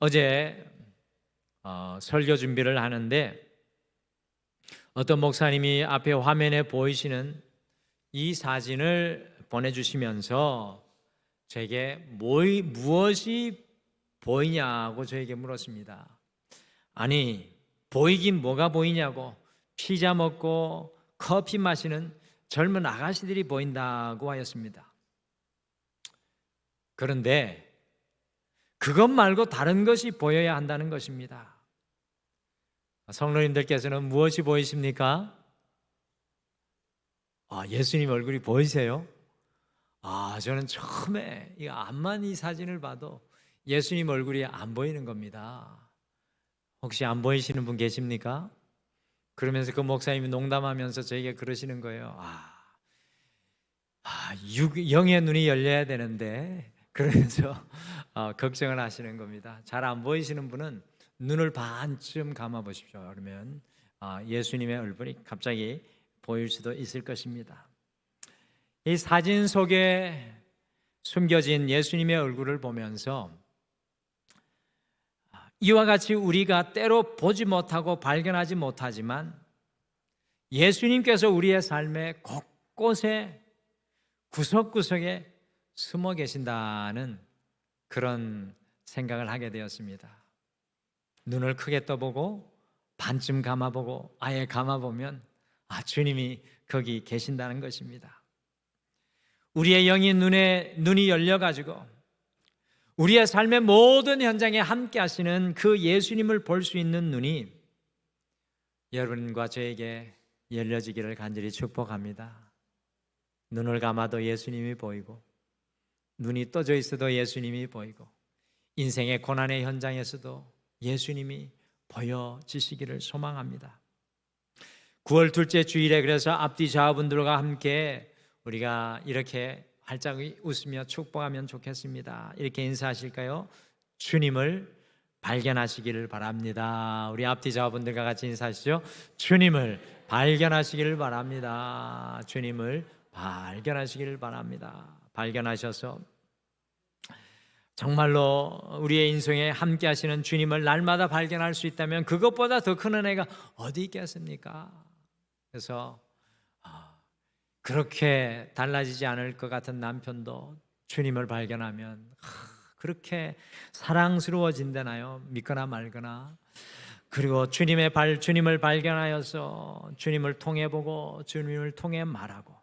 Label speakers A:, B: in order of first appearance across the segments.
A: 어제 설교 준비를 하는데 어떤 목사님이 앞에 화면에 보이시는 이 사진을 보내주시면서 제게 무엇이 보이냐고 저에게 물었습니다. 아니, 보이긴 뭐가 보이냐고, 피자 먹고 커피 마시는 젊은 아가씨들이 보인다고 하였습니다. 그런데 그것 말고 다른 것이 보여야 한다는 것입니다. 성도님들께서는 무엇이 보이십니까? 예수님 얼굴이 보이세요? 저는 처음에 암만 이 사진을 봐도 예수님 얼굴이 안 보이는 겁니다. 혹시 안 보이시는 분 계십니까? 그러면서 그 목사님이 농담하면서 저에게 그러시는 거예요. 영의 눈이 열려야 되는데, 그러면서 걱정을 하시는 겁니다. 잘 안 보이시는 분은 눈을 반쯤 감아 보십시오. 그러면 예수님의 얼굴이 갑자기 보일 수도 있을 것입니다. 이 사진 속에 숨겨진 예수님의 얼굴을 보면서 이와 같이 우리가 때로 보지 못하고 발견하지 못하지만 예수님께서 우리의 삶의 곳곳에 구석구석에 숨어 계신다는 그런 생각을 하게 되었습니다. 눈을 크게 떠보고 반쯤 감아보고 아예 감아보면 주님이 거기 계신다는 것입니다. 우리의 영이 눈이 열려가지고 우리의 삶의 모든 현장에 함께 하시는 그 예수님을 볼 수 있는 눈이 여러분과 저에게 열려지기를 간절히 축복합니다. 눈을 감아도 예수님이 보이고, 눈이 떠져 있어도 예수님이 보이고, 인생의 고난의 현장에서도 예수님이 보여지시기를 소망합니다. 9월 둘째 주일에 그래서 앞뒤 좌우분들과 함께 우리가 이렇게 활짝 웃으며 축복하면 좋겠습니다. 이렇게 인사하실까요? 주님을 발견하시기를 바랍니다. 우리 앞뒤 좌우분들과 같이 인사하시죠. 주님을 발견하시기를 바랍니다. 주님을 발견하시기를 바랍니다. 발견하셔서 정말로 우리의 인생에 함께 하시는 주님을 날마다 발견할 수 있다면 그것보다 더 큰 은혜가 어디 있겠습니까? 그래서 그렇게 달라지지 않을 것 같은 남편도 주님을 발견하면 그렇게 사랑스러워진다나요? 믿거나 말거나. 그리고 주님을 발견하여서 주님을 통해 보고 주님을 통해 말하고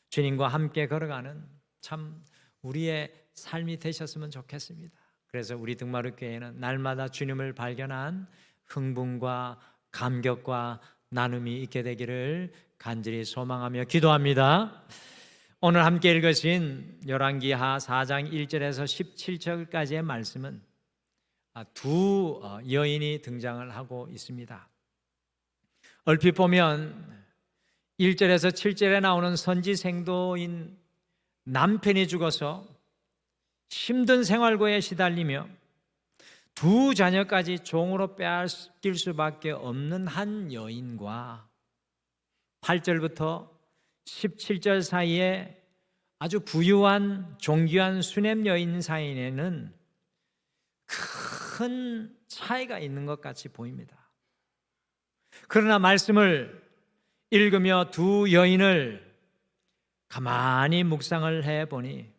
A: 주님과 함께 걸어가는 참 우리의 삶이 되셨으면 좋겠습니다. 그래서 우리 등마루 교회는 날마다 주님을 발견한 흥분과 감격과 나눔이 있게 되기를 간절히 소망하며 기도합니다. 오늘 함께 읽으신 열왕기하 4장 1절에서 17절까지의 말씀은 두 여인이 등장을 하고 있습니다. 얼핏 보면 1절에서 7절에 나오는 선지생도인 남편이 죽어서 힘든 생활고에 시달리며 두 자녀까지 종으로 빼앗길 수밖에 없는 한 여인과 8절부터 17절 사이에 아주 부유한 존귀한 수냄 여인 사이에는 큰 차이가 있는 것 같이 보입니다. 그러나 말씀을 읽으며 두 여인을 가만히 묵상을 해보니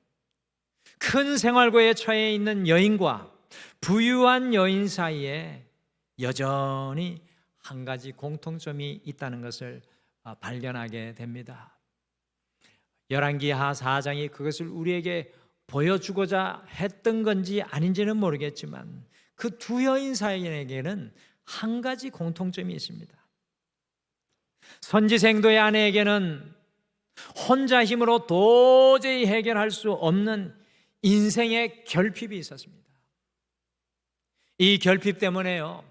A: 큰 생활고에 처해 있는 여인과 부유한 여인 사이에 여전히 한 가지 공통점이 있다는 것을 발견하게 됩니다. 열왕기하 4장이 그것을 우리에게 보여주고자 했던 건지 아닌지는 모르겠지만 그 두 여인 사이에게는 한 가지 공통점이 있습니다. 선지생도의 아내에게는 혼자 힘으로 도저히 해결할 수 없는 인생의 결핍이 있었습니다. 이 결핍 때문에요,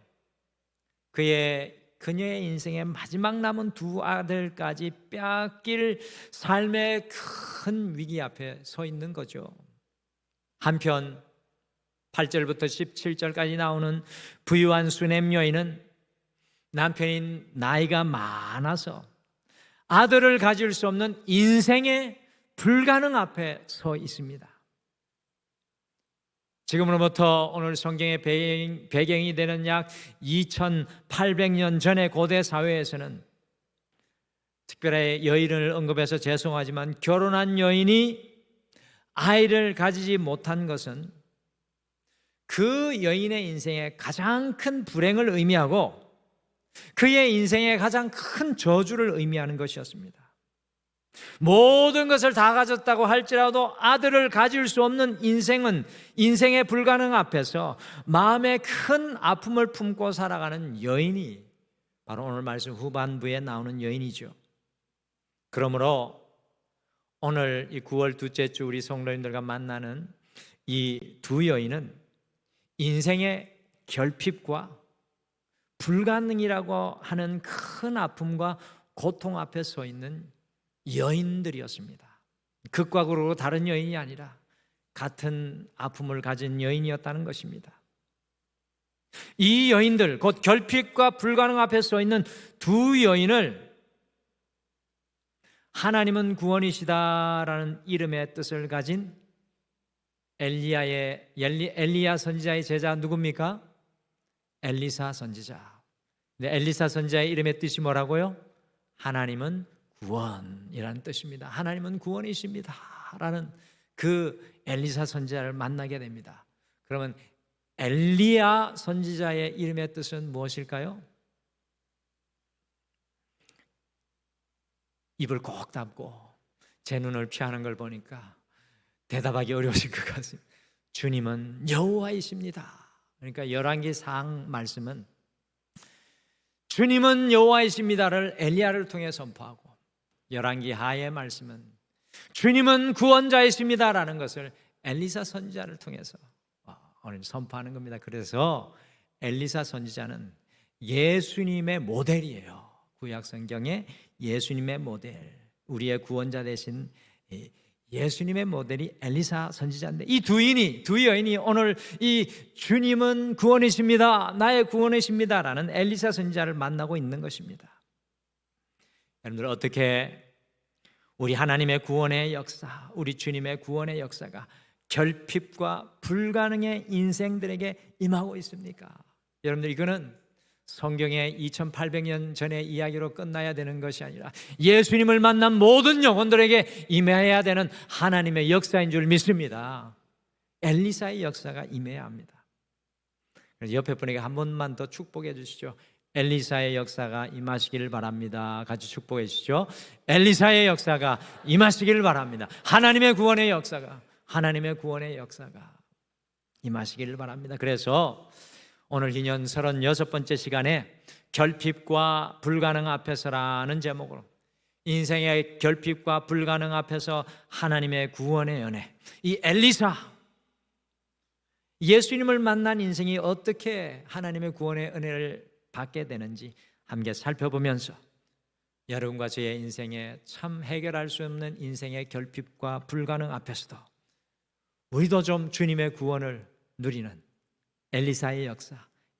A: 그녀의 인생의 마지막 남은 두 아들까지 빼앗길 삶의 큰 위기 앞에 서 있는 거죠. 한편 8절부터 17절까지 나오는 부유한 수냄 여인은 남편이 나이가 많아서 아들을 가질 수 없는 인생의 불가능 앞에 서 있습니다. 지금으로부터 오늘 성경의 배경이 되는 약 2800년 전의 고대 사회에서는, 특별히 여인을 언급해서 죄송하지만 결혼한 여인이 아이를 가지지 못한 것은 그 여인의 인생에 가장 큰 불행을 의미하고 그의 인생에 가장 큰 저주를 의미하는 것이었습니다. 모든 것을 다 가졌다고 할지라도 아들을 가질 수 없는 인생은, 인생의 불가능 앞에서 마음에 큰 아픔을 품고 살아가는 여인이 바로 오늘 말씀 후반부에 나오는 여인이죠. 그러므로 오늘 이 9월 둘째 주 우리 성도님들과 만나는 이 두 여인은 인생의 결핍과 불가능이라고 하는 큰 아픔과 고통 앞에 서 있는 여인들이었습니다. 극과 극으로 다른 여인이 아니라 같은 아픔을 가진 여인이었다는 것입니다. 이 여인들, 곧 결핍과 불가능 앞에 서 있는 두 여인을 하나님은 구원이시다라는 이름의 뜻을 가진 엘리야 선지자의 제자 누굽니까? 엘리사 선지자. 근데 엘리사 선지자의 이름의 뜻이 뭐라고요? 하나님은 구원이라는 뜻입니다. 하나님은 구원이십니다 라는 그 엘리사 선지자를 만나게 됩니다. 그러면 엘리야 선지자의 이름의 뜻은 무엇일까요? 입을 꼭 닫고 제 눈을 피하는 걸 보니까 대답하기 어려우실 것 같습니다. 주님은 여호와이십니다. 그러니까 열왕기 4장 말씀은 주님은 여호와이십니다를 엘리야를 통해 선포하고, 열왕기 하의 말씀은 주님은 구원자이십니다라는 것을 엘리사 선지자를 통해서 오늘 선포하는 겁니다. 그래서 엘리사 선지자는 예수님의 모델이에요. 구약 성경의 예수님의 모델, 우리의 구원자 되신 예수님의 모델이 엘리사 선지자인데, 이 두 여인이 오늘 이 주님은 구원이십니다, 나의 구원이십니다 라는 엘리사 선지자를 만나고 있는 것입니다. 여러분들, 어떻게 우리 하나님의 구원의 역사, 우리 주님의 구원의 역사가 결핍과 불가능의 인생들에게 임하고 있습니까? 여러분들, 이거는 성경의 2800년 전의 이야기로 끝나야 되는 것이 아니라 예수님을 만난 모든 영혼들에게 임해야 되는 하나님의 역사인 줄 믿습니다. 엘리사의 역사가 임해야 합니다. 그래서 옆에 분에게 한 번만 더 축복해 주시죠. 엘리사의 역사가 임하시기를 바랍니다. 같이 축복해 주시죠. 엘리사의 역사가 임하시기를 바랍니다. 하나님의 구원의 역사가 임하시기를 바랍니다. 그래서 오늘 기년 36번째 시간에 결핍과 불가능 앞에서라는 제목으로, 인생의 결핍과 불가능 앞에서 하나님의 구원의 연애, 이 엘리사, 예수님을 만난 인생이 어떻게 하나님의 구원의 은혜를 받게 되는지 함께 살펴보면서 여러분과 저의 인생에 참 해결할 수 없는 인생의 결핍과 불가능 앞에서도 우리도 좀 주님의 구원을 누리는 엘리사의 역사,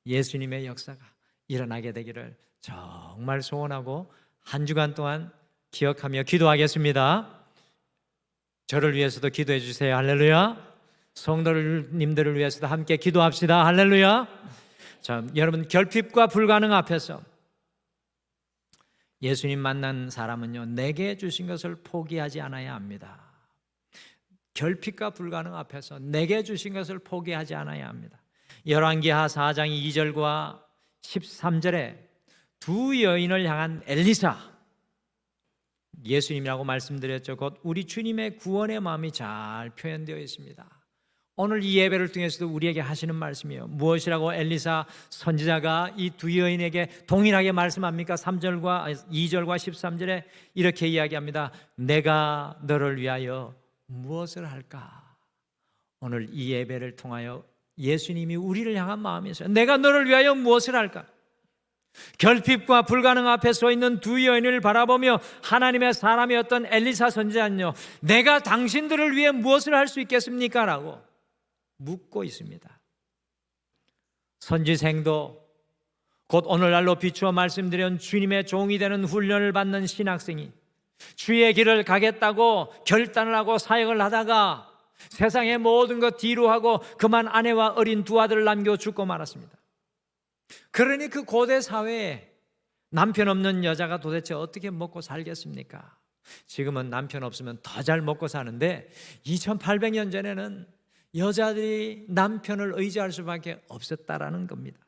A: 예수님의 역사가 일어나게 되기를 정말 소원하고 한 주간 동안 기억하며 기도하겠습니다. 저를 위해서도 기도해 주세요. 할렐루야. 성도님들을 위해서도 함께 기도합시다. 할렐루야. 자, 여러분, 결핍과 불가능 앞에서 예수님 만난 사람은요, 내게 주신 것을 포기하지 않아야 합니다. 결핍과 불가능 앞에서 내게 주신 것을 포기하지 않아야 합니다. 열왕기하 4장 2절과 13절에 두 여인을 향한 엘리사, 예수님이라고 말씀드렸죠. 곧 우리 주님의 구원의 마음이 잘 표현되어 있습니다. 오늘 이 예배를 통해서도 우리에게 하시는 말씀이에요. 무엇이라고 엘리사 선지자가 이 두 여인에게 동일하게 말씀합니까? 3절과 2절과 13절에 이렇게 이야기합니다. 내가 너를 위하여 무엇을 할까? 오늘 이 예배를 통하여 예수님이 우리를 향한 마음이었어요. 내가 너를 위하여 무엇을 할까? 결핍과 불가능 앞에 서 있는 두 여인을 바라보며 하나님의 사람이었던 엘리사 선지자는요, 내가 당신들을 위해 무엇을 할 수 있겠습니까? 라고 묻고 있습니다. 선지생도 곧 오늘날로 비추어 말씀드린 주님의 종이 되는 훈련을 받는 신학생이 주의 길을 가겠다고 결단을 하고 사역을 하다가 세상의 모든 것 뒤로 하고 그만 아내와 어린 두 아들을 남겨 죽고 말았습니다. 그러니 그 고대 사회에 남편 없는 여자가 도대체 어떻게 먹고 살겠습니까? 지금은 남편 없으면 더 잘 먹고 사는데 2800년 전에는 여자들이 남편을 의지할 수밖에 없었다라는 겁니다.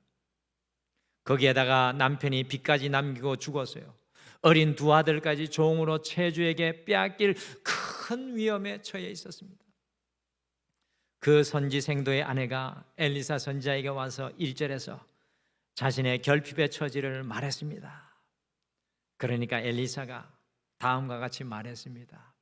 A: 거기에다가 남편이 빚까지 남기고 죽었어요. 어린 두 아들까지 종으로 채주에게 빼앗길 큰 위험에 처해 있었습니다. 그 선지생도의 아내가 엘리사 선지자에게 와서 1절에서 자신의 결핍의 처지를 말했습니다. 그러니까 엘리사가 다음과 같이 말했습니다.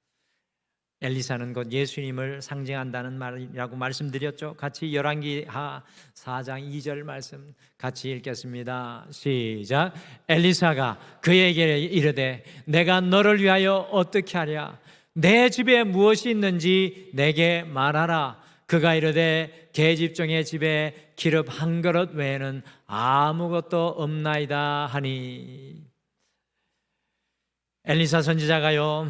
A: 엘리사는 곧 예수님을 상징한다는 말이라고 말씀드렸죠. 같이 열왕기하 4장 2절 말씀 같이 읽겠습니다. 시작. 엘리사가 그에게 이르되 내가 너를 위하여 어떻게 하랴? 내 집에 무엇이 있는지 내게 말하라. 그가 이르되 계집종의 집에 기름 한 그릇 외에는 아무것도 없나이다 하니. 엘리사 선지자가요,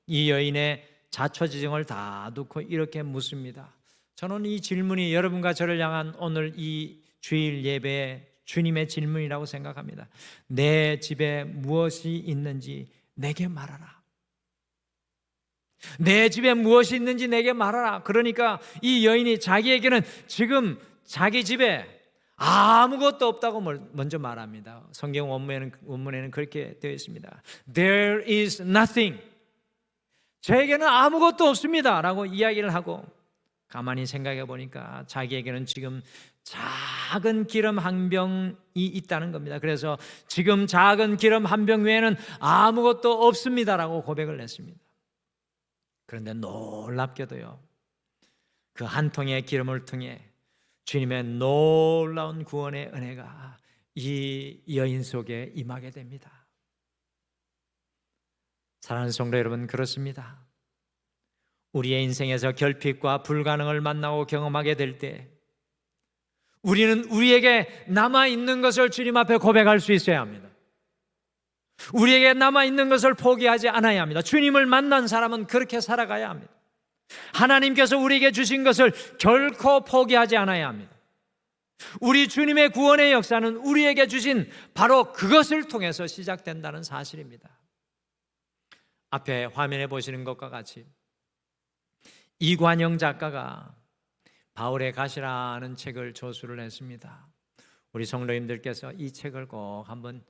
A: 이 여인의 자초지정을 다 놓고 이렇게 묻습니다. 저는 이 질문이 여러분과 저를 향한 오늘 이 주일 예배의 주님의 질문이라고 생각합니다. 내 집에 무엇이 있는지 내게 말하라. 내 집에 무엇이 있는지 내게 말하라. 그러니까 이 여인이 자기에게는 지금 자기 집에 아무것도 없다고 먼저 말합니다. 성경 원문에는 그렇게 되어 있습니다. There is nothing. 저에게는 아무것도 없습니다 라고 이야기를 하고, 가만히 생각해 보니까 자기에게는 지금 작은 기름 한 병이 있다는 겁니다. 그래서 지금 작은 기름 한 병 외에는 아무것도 없습니다 라고 고백을 했습니다. 그런데 놀랍게도요, 그 한 통의 기름을 통해 주님의 놀라운 구원의 은혜가 이 여인 속에 임하게 됩니다. 사랑하는 성도 여러분, 그렇습니다. 우리의 인생에서 결핍과 불가능을 만나고 경험하게 될 때 우리는 우리에게 남아있는 것을 주님 앞에 고백할 수 있어야 합니다. 우리에게 남아있는 것을 포기하지 않아야 합니다. 주님을 만난 사람은 그렇게 살아가야 합니다. 하나님께서 우리에게 주신 것을 결코 포기하지 않아야 합니다. 우리 주님의 구원의 역사는 우리에게 주신 바로 그것을 통해서 시작된다는 사실입니다. 앞에 화면에 보시는 것과 같이 이관영 작가가 바울의 가시라는 책을 저술을 했습니다. 우리 성도님들께서 이 책을 꼭 한번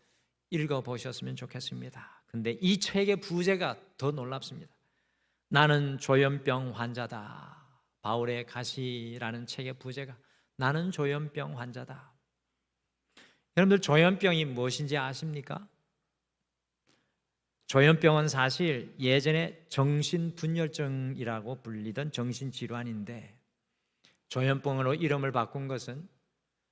A: 읽어보셨으면 좋겠습니다. 근데 이 책의 부제가 더 놀랍습니다. 나는 조현병 환자다. 바울의 가시라는 책의 부제가 나는 조현병 환자다. 여러분들 조현병이 무엇인지 아십니까? 조현병은 사실 예전에 정신분열증이라고 불리던 정신질환인데, 조현병으로 이름을 바꾼 것은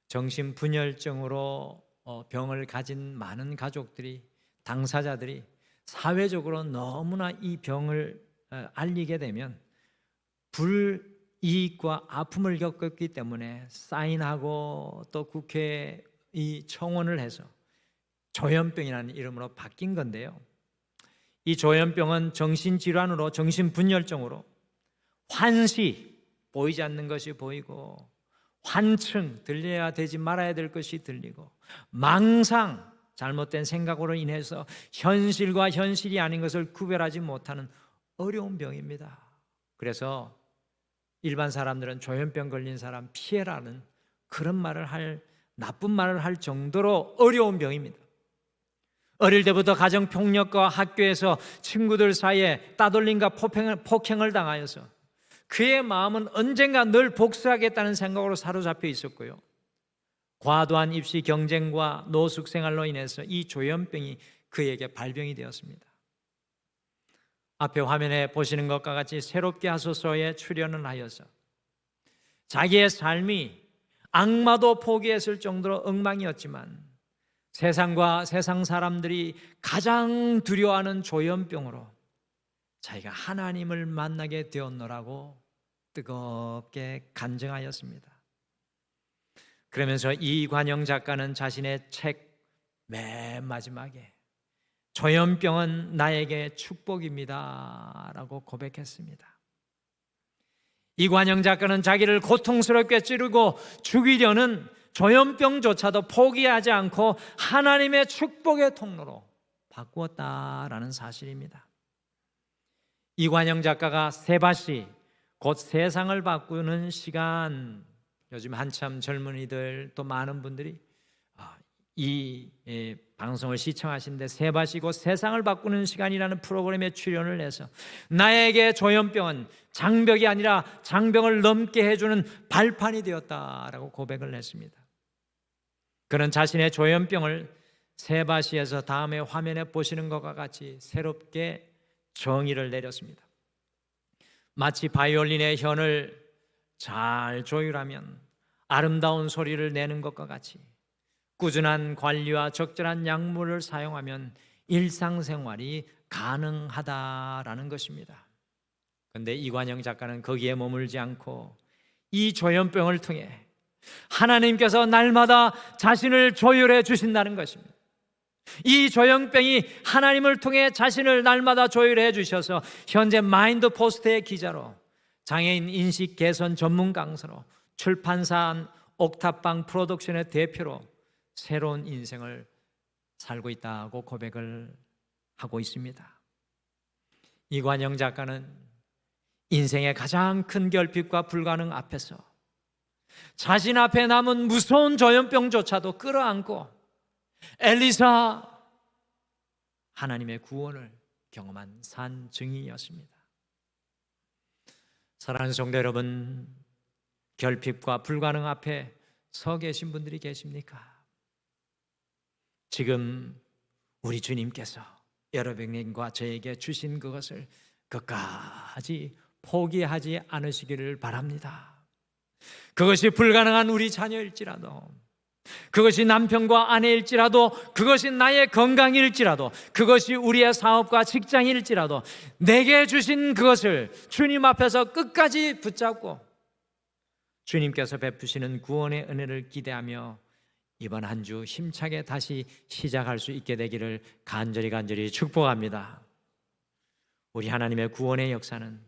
A: 정신분열증으로 병을 가진 많은 가족들이, 당사자들이 사회적으로 너무나 이 병을 알리게 되면 불이익과 아픔을 겪었기 때문에 사인하고 또 국회에 이 청원을 해서 조현병이라는 이름으로 바뀐 건데요. 이 조현병은 정신질환으로, 정신분열증으로 환시, 보이지 않는 것이 보이고, 환청, 들려야 되지 말아야 될 것이 들리고, 망상, 잘못된 생각으로 인해서 현실과 현실이 아닌 것을 구별하지 못하는 어려운 병입니다. 그래서 일반 사람들은 조현병 걸린 사람 피해라는 그런 나쁜 말을 할 정도로 어려운 병입니다. 어릴 때부터 가정폭력과 학교에서 친구들 사이에 따돌림과 폭행을 당하여서 그의 마음은 언젠가 늘 복수하겠다는 생각으로 사로잡혀 있었고요, 과도한 입시 경쟁과 노숙 생활로 인해서 이 조현병이 그에게 발병이 되었습니다. 앞에 화면에 보시는 것과 같이 새롭게 하소서에 출연을 하여서 자기의 삶이 악마도 포기했을 정도로 엉망이었지만 세상과 세상 사람들이 가장 두려워하는 조현병으로 자기가 하나님을 만나게 되었노라고 뜨겁게 간증하였습니다. 그러면서 이관영 작가는 자신의 책 맨 마지막에 조현병은 나에게 축복입니다 라고 고백했습니다. 이관영 작가는 자기를 고통스럽게 찌르고 죽이려는 조현병조차도 포기하지 않고 하나님의 축복의 통로로 바꾸었다라는 사실입니다. 이관영 작가가 세바시, 곧 세상을 바꾸는 시간, 요즘 한참 젊은이들 또 많은 분들이 이 방송을 시청하시는데 세바시 곧 세상을 바꾸는 시간이라는 프로그램에 출연을 해서 나에게 조현병은 장벽이 아니라 장벽을 넘게 해주는 발판이 되었다라고 고백을 했습니다. 그는 자신의 조현병을 세바시에서 다음에 화면에 보시는 것과 같이 새롭게 정의를 내렸습니다. 마치 바이올린의 현을 잘 조율하면 아름다운 소리를 내는 것과 같이 꾸준한 관리와 적절한 약물을 사용하면 일상생활이 가능하다라는 것입니다. 그런데 이관영 작가는 거기에 머물지 않고 이 조현병을 통해 하나님께서 날마다 자신을 조율해 주신다는 것입니다. 이 조현병이 하나님을 통해 자신을 날마다 조율해 주셔서 현재 마인드 포스트의 기자로, 장애인 인식 개선 전문 강사로, 출판사 옥탑방 프로덕션의 대표로 새로운 인생을 살고 있다고 고백을 하고 있습니다. 이관영 작가는 인생의 가장 큰 결핍과 불가능 앞에서 자신 앞에 남은 무서운 조현병조차도 끌어안고 엘리사, 하나님의 구원을 경험한 산 증인이었습니다. 사랑하는 성도 여러분, 결핍과 불가능 앞에 서 계신 분들이 계십니까? 지금 우리 주님께서 여러분과 저에게 주신 그것을 끝까지 포기하지 않으시기를 바랍니다. 그것이 불가능한 우리 자녀일지라도, 그것이 남편과 아내일지라도, 그것이 나의 건강일지라도, 그것이 우리의 사업과 직장일지라도 내게 주신 그것을 주님 앞에서 끝까지 붙잡고 주님께서 베푸시는 구원의 은혜를 기대하며 이번 한 주 힘차게 다시 시작할 수 있게 되기를 간절히 축복합니다. 우리 하나님의 구원의 역사는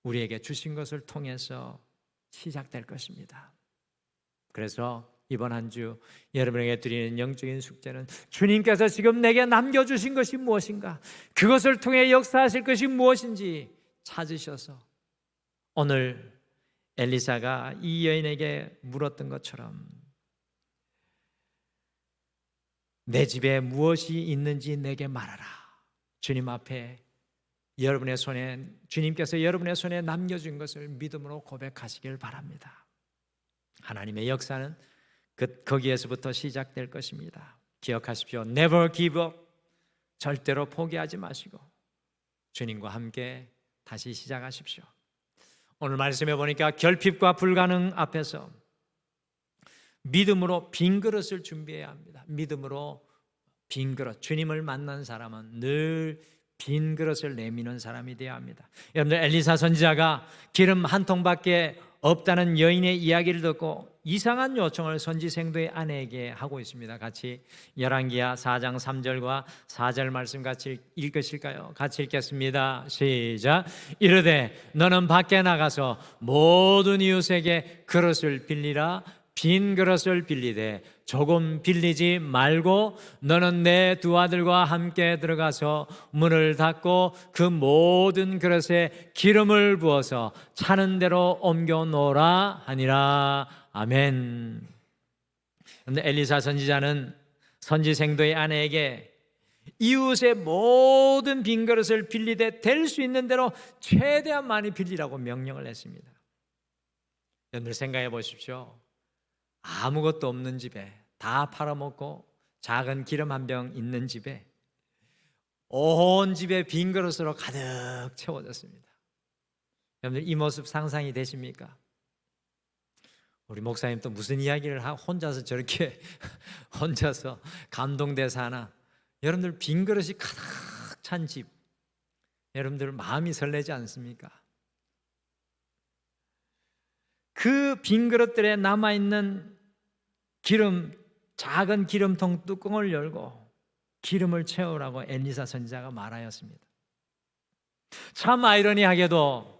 A: 우리에게 주신 것을 통해서 시작될 것입니다. 그래서 이번 한 주 여러분에게 드리는 영적인 숙제는 주님께서 지금 내게 남겨주신 것이 무엇인가, 그것을 통해 역사하실 것이 무엇인지 찾으셔서 오늘 엘리사가 이 여인에게 물었던 것처럼 내 집에 무엇이 있는지 내게 말하라. 주님 앞에 여러분의 손에, 주님께서 여러분의 손에 남겨준 것을 믿음으로 고백하시길 바랍니다. 하나님의 역사는 거기에서부터 시작될 것입니다. 기억하십시오. Never give up. 절대로 포기하지 마시고 주님과 함께 다시 시작하십시오. 오늘 말씀해 보니까 결핍과 불가능 앞에서 믿음으로 빈 그릇을 준비해야 합니다. 믿음으로 빈 그릇. 주님을 만난 사람은 늘 빈 그릇을 내미는 사람이 되어야 합니다. 여러분들, 엘리사 선지자가 기름 한 통밖에 없다는 여인의 이야기를 듣고 이상한 요청을 선지생도의 아내에게 하고 있습니다. 같이 열왕기하 4장 3절과 4절 말씀 같이 읽으실까요? 같이 읽겠습니다. 시작. 이르되 너는 밖에 나가서 모든 이웃에게 그릇을 빌리라. 빈 그릇을 빌리되 조금 빌리지 말고 너는 내 두 아들과 함께 들어가서 문을 닫고 그 모든 그릇에 기름을 부어서 차는 대로 옮겨 놓으라 하니라. 아멘. 그런데 엘리사 선지자는 선지생도의 아내에게 이웃의 모든 빈 그릇을 빌리되 될 수 있는 대로 최대한 많이 빌리라고 명령을 했습니다. 여러분들 생각해 보십시오. 아무것도 없는 집에 다 팔아먹고 작은 기름 한 병 있는 집에 온 집에 빈 그릇으로 가득 채워졌습니다. 여러분들 이 모습 상상이 되십니까? 우리 목사님 또 무슨 이야기를 혼자서 저렇게 혼자서 감동돼서 하나? 여러분들 빈 그릇이 가득 찬 집, 여러분들 마음이 설레지 않습니까? 그 빈 그릇들에 남아있는 기름, 작은 기름통 뚜껑을 열고 기름을 채우라고 엘리사 선지자가 말하였습니다. 참 아이러니하게도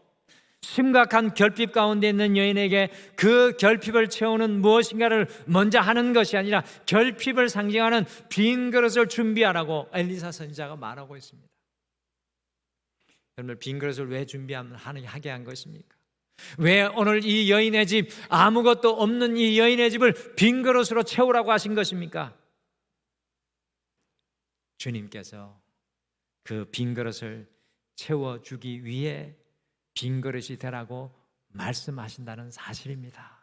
A: 심각한 결핍 가운데 있는 여인에게 그 결핍을 채우는 무엇인가를 먼저 하는 것이 아니라 결핍을 상징하는 빈 그릇을 준비하라고 엘리사 선지자가 말하고 있습니다. 여러분, 빈 그릇을 왜 하게 한 것입니까? 왜 오늘 이 여인의 집, 아무것도 없는 이 여인의 집을 빈 그릇으로 채우라고 하신 것입니까? 주님께서 그 빈 그릇을 채워주기 위해 빈 그릇이 되라고 말씀하신다는 사실입니다.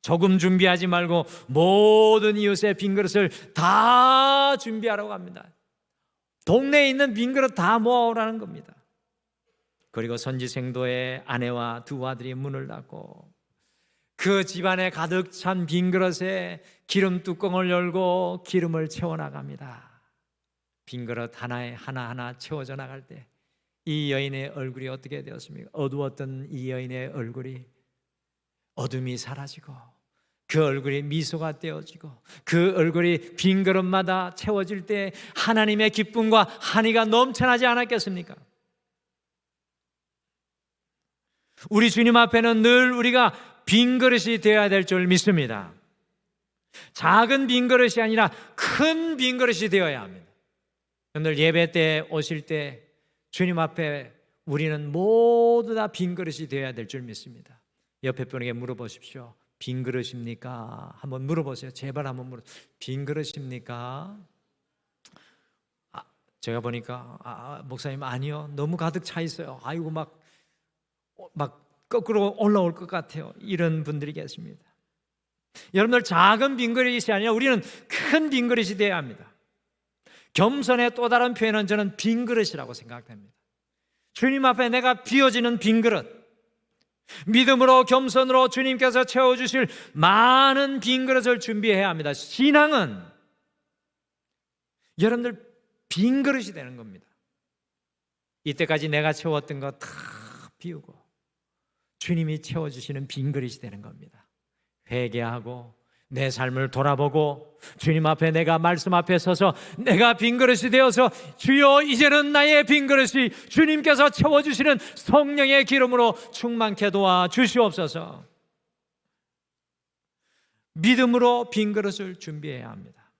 A: 조금 준비하지 말고 모든 이웃의 빈 그릇을 다 준비하라고 합니다. 동네에 있는 빈 그릇 다 모아오라는 겁니다. 그리고 선지생도의 아내와 두 아들이 문을 닫고 그 집안에 가득 찬 빈 그릇에 기름 뚜껑을 열고 기름을 채워나갑니다. 빈 그릇 하나하나 채워져 나갈 때 이 여인의 얼굴이 어떻게 되었습니까? 어두웠던 이 여인의 얼굴이 어둠이 사라지고 그 얼굴이 미소가 떼어지고 그 얼굴이 빈 그릇마다 채워질 때 하나님의 기쁨과 한의가 넘쳐나지 않았겠습니까? 우리 주님 앞에는 늘 우리가 빈 그릇이 되어야 될 줄 믿습니다. 작은 빈 그릇이 아니라 큰 빈 그릇이 되어야 합니다. 오늘 예배 때 오실 때 주님 앞에 우리는 모두 다 빈 그릇이 되어야 될 줄 믿습니다. 옆에 분에게 물어보십시오. 빈 그릇입니까? 한번 물어보세요. 제발 한번 물어보세요. 빈 그릇입니까? 제가 보니까 목사님 아니요, 너무 가득 차 있어요. 아이고 막 거꾸로 올라올 것 같아요. 이런 분들이 계십니다. 여러분들, 작은 빈 그릇이 아니라 우리는 큰 빈 그릇이 되어야 합니다. 겸손의 또 다른 표현은 저는 빈 그릇이라고 생각됩니다. 주님 앞에 내가 비워지는 빈 그릇, 믿음으로 겸손으로 주님께서 채워주실 많은 빈 그릇을 준비해야 합니다. 신앙은 여러분들 빈 그릇이 되는 겁니다. 이때까지 내가 채웠던 거 다 비우고 주님이 채워주시는 빈 그릇이 되는 겁니다. 회개하고 내 삶을 돌아보고 주님 앞에 내가 말씀 앞에 서서 내가 빈 그릇이 되어서 주여 이제는 나의 빈 그릇이 주님께서 채워주시는 성령의 기름으로 충만케 도와 주시옵소서. 믿음으로 빈 그릇을 준비해야 합니다.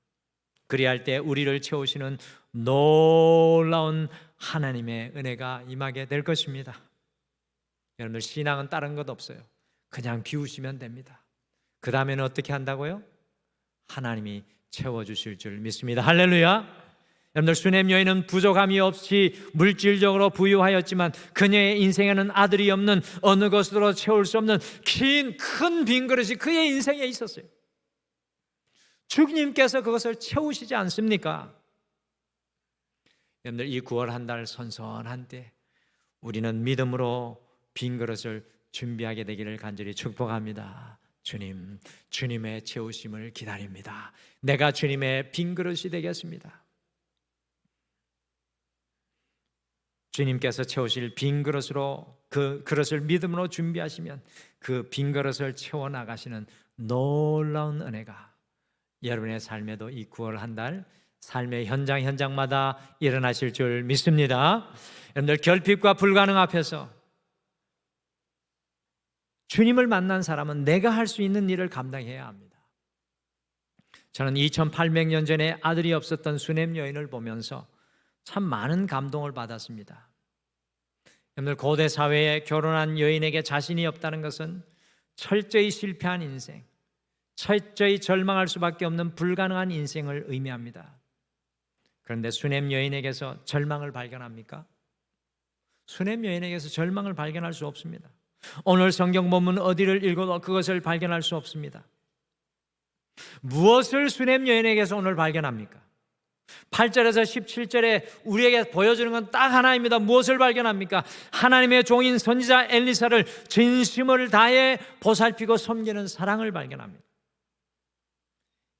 A: 그리할 때 우리를 채우시는 놀라운 하나님의 은혜가 임하게 될 것입니다. 여러분들, 신앙은 다른 것 없어요. 그냥 비우시면 됩니다. 그 다음에는 어떻게 한다고요? 하나님이 채워주실 줄 믿습니다. 할렐루야. 여러분들, 수넴 여인은 부족함이 없이 물질적으로 부유하였지만 그녀의 인생에는 아들이 없는, 어느 것으로 채울 수 없는 큰 빈 그릇이 그의 인생에 있었어요. 주님께서 그것을 채우시지 않습니까? 여러분들, 이 9월 한 달 선선한 때 우리는 믿음으로 빈 그릇을 준비하게 되기를 간절히 축복합니다. 주님, 주님의 채우심을 기다립니다. 내가 주님의 빈 그릇이 되겠습니다. 주님께서 채우실 빈 그릇으로, 그 그릇을 믿음으로 준비하시면 그 빈 그릇을 채워나가시는 놀라운 은혜가 여러분의 삶에도 이 9월 한 달 삶의 현장마다 일어나실 줄 믿습니다. 여러분들, 결핍과 불가능 앞에서 주님을 만난 사람은 내가 할 수 있는 일을 감당해야 합니다. 저는 2800년 전에 아들이 없었던 수넴 여인을 보면서 참 많은 감동을 받았습니다. 여러분들, 고대 사회에 결혼한 여인에게 자신이 없다는 것은 철저히 실패한 인생, 철저히 절망할 수밖에 없는 불가능한 인생을 의미합니다. 그런데 수넴 여인에게서 절망을 발견합니까? 수넴 여인에게서 절망을 발견할 수 없습니다. 오늘 성경 본문 어디를 읽어도 그것을 발견할 수 없습니다. 무엇을 수넴 여인에게서 오늘 발견합니까? 8절에서 17절에 우리에게 보여주는 건 딱 하나입니다. 무엇을 발견합니까? 하나님의 종인 선지자 엘리사를 진심을 다해 보살피고 섬기는 사랑을 발견합니다.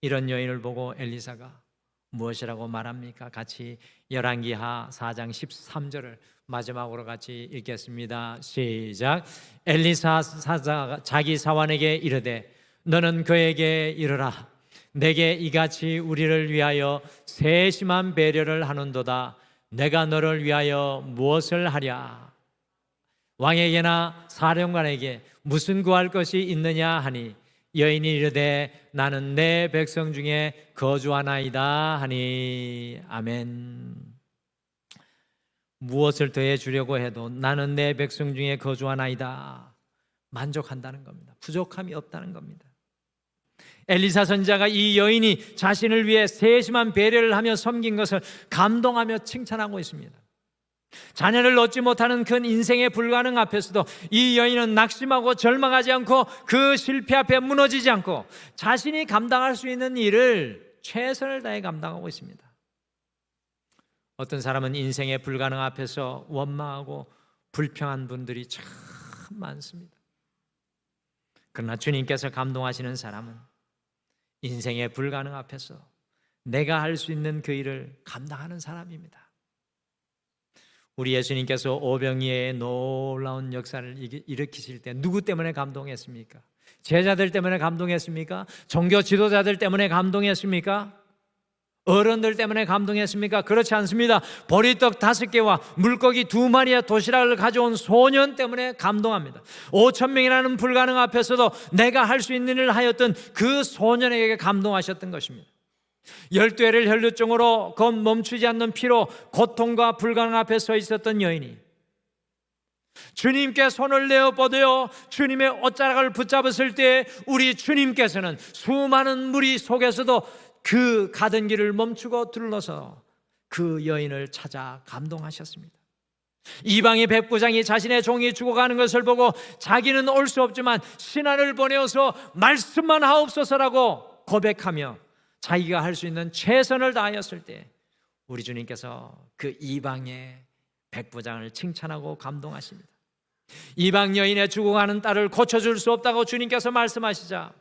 A: 이런 여인을 보고 엘리사가 무엇이라고 말합니까? 같이 열왕기하 4장 13절을 마지막으로 같이 읽겠습니다. 시작. 엘리사 사자가 자기 사환에게 이르되 너는 그에게 이르라. 내게 이같이 우리를 위하여 세심한 배려를 하는도다. 내가 너를 위하여 무엇을 하랴? 왕에게나 사령관에게 무슨 구할 것이 있느냐 하니 여인이 이르되 나는 내 백성 중에 거주하나이다 하니. 아멘. 무엇을 더해 주려고 해도 나는 내 백성 중에 거주하나이다, 만족한다는 겁니다. 부족함이 없다는 겁니다. 엘리사 선지자가 이 여인이 자신을 위해 세심한 배려를 하며 섬긴 것을 감동하며 칭찬하고 있습니다. 자녀를 얻지 못하는 큰 인생의 불가능 앞에서도 이 여인은 낙심하고 절망하지 않고 그 실패 앞에 무너지지 않고 자신이 감당할 수 있는 일을 최선을 다해 감당하고 있습니다. 어떤 사람은 인생의 불가능 앞에서 원망하고 불평한 분들이 참 많습니다. 그러나 주님께서 감동하시는 사람은 인생의 불가능 앞에서 내가 할 수 있는 그 일을 감당하는 사람입니다. 우리 예수님께서 오병이어의 놀라운 역사를 일으키실 때 누구 때문에 감동했습니까? 제자들 때문에 감동했습니까? 종교 지도자들 때문에 감동했습니까? 어른들 때문에 감동했습니까? 그렇지 않습니다. 보리떡 5개와 물고기 2마리의 도시락을 가져온 소년 때문에 감동합니다. 5,000명이라는 불가능 앞에서도 내가 할 수 있는 일을 하였던 그 소년에게 감동하셨던 것입니다. 12회를 혈루증으로 곧 멈추지 않는 피로 고통과 불가능 앞에 서 있었던 여인이 주님께 손을 내어 뻗어 주님의 옷자락을 붙잡았을 때 우리 주님께서는 수많은 무리 속에서도 그 가던 길을 멈추고 둘러서 그 여인을 찾아 감동하셨습니다. 이방의 백부장이 자신의 종이 죽어가는 것을 보고 자기는 올 수 없지만 신하를 보내어서 말씀만 하옵소서라고 고백하며 자기가 할 수 있는 최선을 다하였을 때 우리 주님께서 그 이방의 백부장을 칭찬하고 감동하십니다. 이방 여인의 죽어가는 딸을 고쳐줄 수 없다고 주님께서 말씀하시자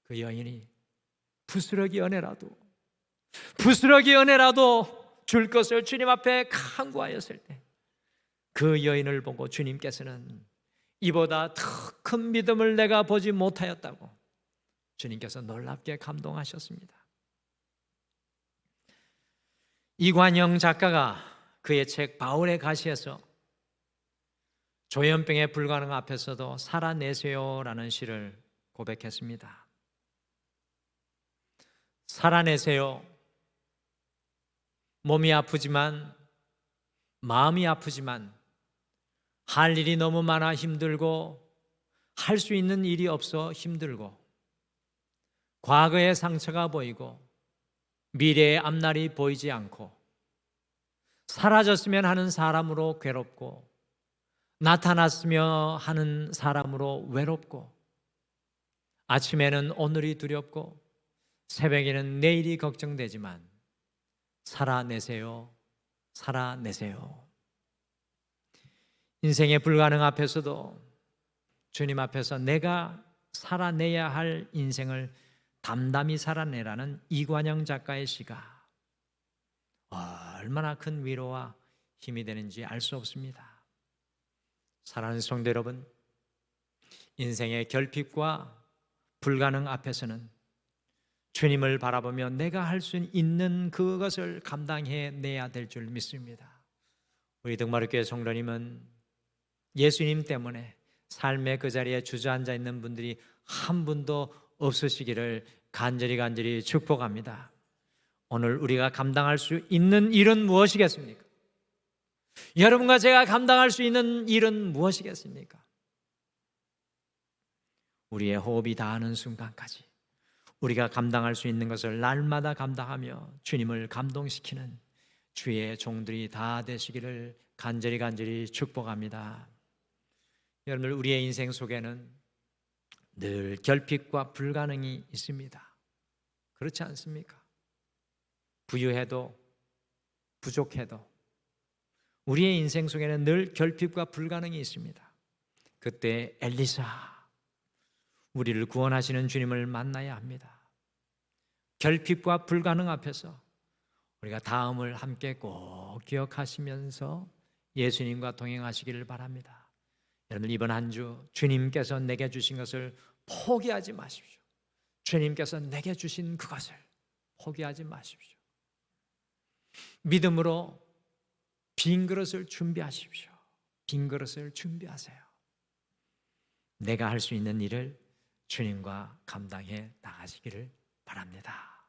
A: 그 여인이 부스러기 은혜라도 줄 것을 주님 앞에 간구하였을 때 그 여인을 보고 주님께서는 이보다 더 큰 믿음을 내가 보지 못하였다고 주님께서 놀랍게 감동하셨습니다. 이관영 작가가 그의 책 바울의 가시에서 조현병의 불가능 앞에서도 살아내세요라는 시를 고백했습니다. 살아내세요. 몸이 아프지만 마음이 아프지만 할 일이 너무 많아 힘들고 할 수 있는 일이 없어 힘들고 과거의 상처가 보이고 미래의 앞날이 보이지 않고 사라졌으면 하는 사람으로 괴롭고 나타났으며 하는 사람으로 외롭고 아침에는 오늘이 두렵고 새벽에는 내일이 걱정되지만 살아내세요. 살아내세요. 인생의 불가능 앞에서도 주님 앞에서 내가 살아내야 할 인생을 담담히 살아내라는 이관영 작가의 시가 얼마나 큰 위로와 힘이 되는지 알 수 없습니다. 사랑하는 성도 여러분, 인생의 결핍과 불가능 앞에서는 주님을 바라보며 내가 할 수 있는 그것을 감당해내야 될 줄 믿습니다. 우리 등마루교회 성도님은 예수님 때문에 삶의 그 자리에 주저앉아 있는 분들이 한 분도 없으시기를 간절히 축복합니다. 오늘 우리가 감당할 수 있는 일은 무엇이겠습니까? 여러분과 제가 감당할 수 있는 일은 무엇이겠습니까? 우리의 호흡이 닿는 순간까지 우리가 감당할 수 있는 것을 날마다 감당하며 주님을 감동시키는 주의 종들이 다 되시기를 간절히 축복합니다. 여러분들, 우리의 인생 속에는 늘 결핍과 불가능이 있습니다. 그렇지 않습니까? 부유해도 부족해도 우리의 인생 속에는 늘 결핍과 불가능이 있습니다. 그때 엘리사, 우리를 구원하시는 주님을 만나야 합니다. 결핍과 불가능 앞에서 우리가 다음을 함께 꼭 기억하시면서 예수님과 동행하시기를 바랍니다. 여러분, 이번 한 주 주님께서 내게 주신 것을 포기하지 마십시오. 주님께서 내게 주신 그것을 포기하지 마십시오. 믿음으로 빈 그릇을 준비하십시오. 빈 그릇을 준비하세요. 내가 할 수 있는 일을 주님과 감당해 나가시기를 바랍니다.